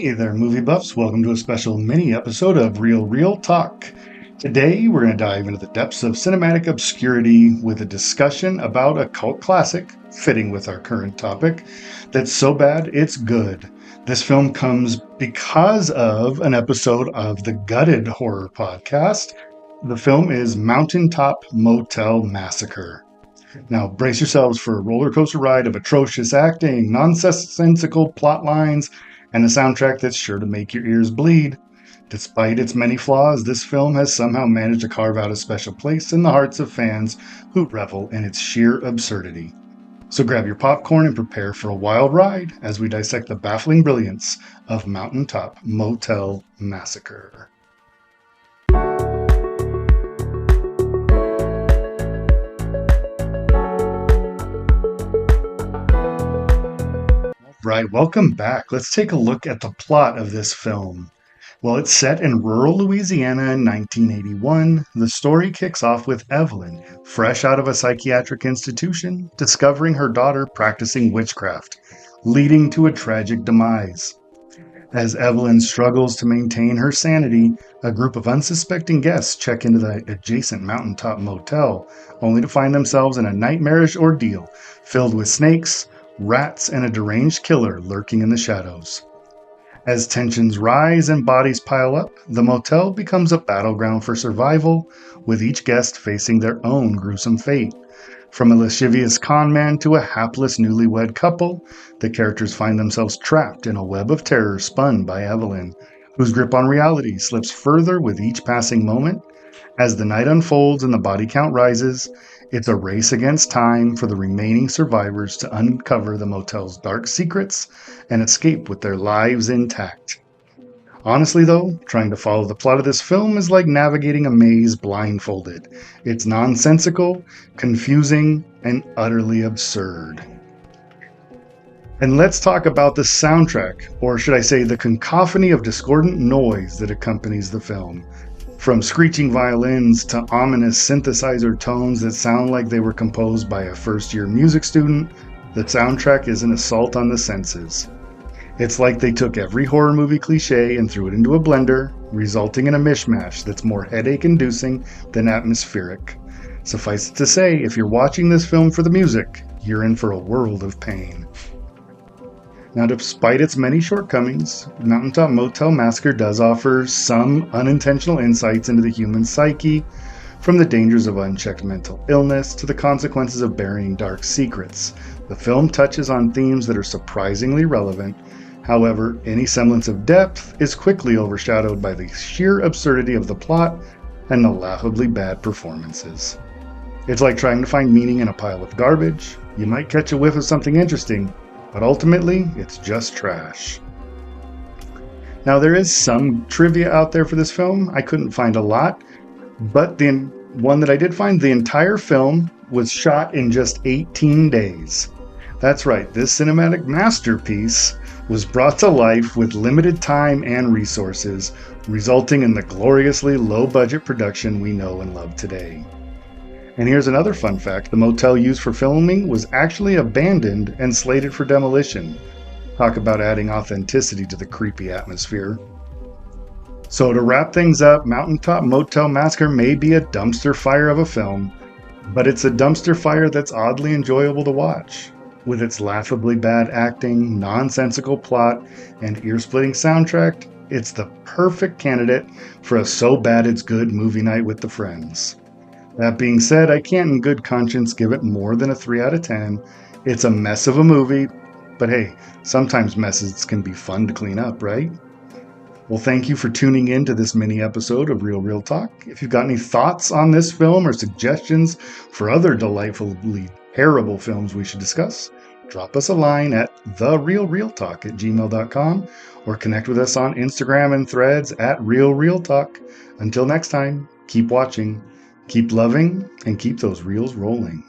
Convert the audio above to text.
Hey there, movie buffs. Welcome to a special mini episode of Real Talk. Today, we're going to dive into the depths of cinematic obscurity with a discussion about a cult classic, fitting with our current topic, that's so bad it's good. This film comes because of an episode of the Gutted Horror Podcast. The film is Mountaintop Motel Massacre. Now, brace yourselves for a roller coaster ride of atrocious acting, nonsensical plot lines, and a soundtrack that's sure to make your ears bleed. Despite its many flaws, this film has somehow managed to carve out a special place in the hearts of fans who revel in its sheer absurdity. So grab your popcorn and prepare for a wild ride as we dissect the baffling brilliance of Mountaintop Motel Massacre. Right, welcome back. Let's take a look at the plot of this film. Well, it's set in rural Louisiana in 1981. The story kicks off with Evelyn, fresh out of a psychiatric institution, discovering her daughter practicing witchcraft, leading to a tragic demise. As Evelyn struggles to maintain her sanity, a group of unsuspecting guests check into the adjacent Mountaintop Motel, only to find themselves in a nightmarish ordeal filled with snakes, rats, and a deranged killer lurking in the shadows. As tensions rise and bodies pile up, the motel becomes a battleground for survival, with each guest facing their own gruesome fate. From a lascivious conman to a hapless newlywed couple, the characters find themselves trapped in a web of terror spun by Evelyn, whose grip on reality slips further with each passing moment. As the night unfolds and the body count rises, it's a race against time for the remaining survivors to uncover the motel's dark secrets and escape with their lives intact. Honestly, though, trying to follow the plot of this film is like navigating a maze blindfolded. It's nonsensical, confusing, and utterly absurd. And let's talk about the soundtrack, or should I say the cacophony of discordant noise that accompanies the film. From screeching violins to ominous synthesizer tones that sound like they were composed by a first-year music student, the soundtrack is an assault on the senses. It's like they took every horror movie cliche and threw it into a blender, resulting in a mishmash that's more headache-inducing than atmospheric. Suffice it to say, if you're watching this film for the music, you're in for a world of pain. Now, despite its many shortcomings, Mountaintop Motel Massacre does offer some unintentional insights into the human psyche, from the dangers of unchecked mental illness to the consequences of burying dark secrets. The film touches on themes that are surprisingly relevant. However, any semblance of depth is quickly overshadowed by the sheer absurdity of the plot and the laughably bad performances. It's like trying to find meaning in a pile of garbage. You might catch a whiff of something interesting, but ultimately, it's just trash. Now, there is some trivia out there for this film. I couldn't find a lot, but the one that I did find, the entire film was shot in just 18 days. That's right, this cinematic masterpiece was brought to life with limited time and resources, resulting in the gloriously low-budget production we know and love today. And here's another fun fact. The motel used for filming was actually abandoned and slated for demolition. Talk about adding authenticity to the creepy atmosphere. So to wrap things up, Mountaintop Motel Massacre may be a dumpster fire of a film, but it's a dumpster fire that's oddly enjoyable to watch. With its laughably bad acting, nonsensical plot, and ear-splitting soundtrack, it's the perfect candidate for a so bad it's good movie night with the friends. That being said, I can't in good conscience give it more than a 3 out of 10. It's a mess of a movie, but hey, sometimes messes can be fun to clean up, right? Well, thank you for tuning in to this mini episode of Real Talk. If you've got any thoughts on this film or suggestions for other delightfully terrible films we should discuss, drop us a line at therealrealtalk@gmail.com or connect with us on Instagram and Threads at RealTalk. Until next time, keep watching. Keep loving and keep those reels rolling.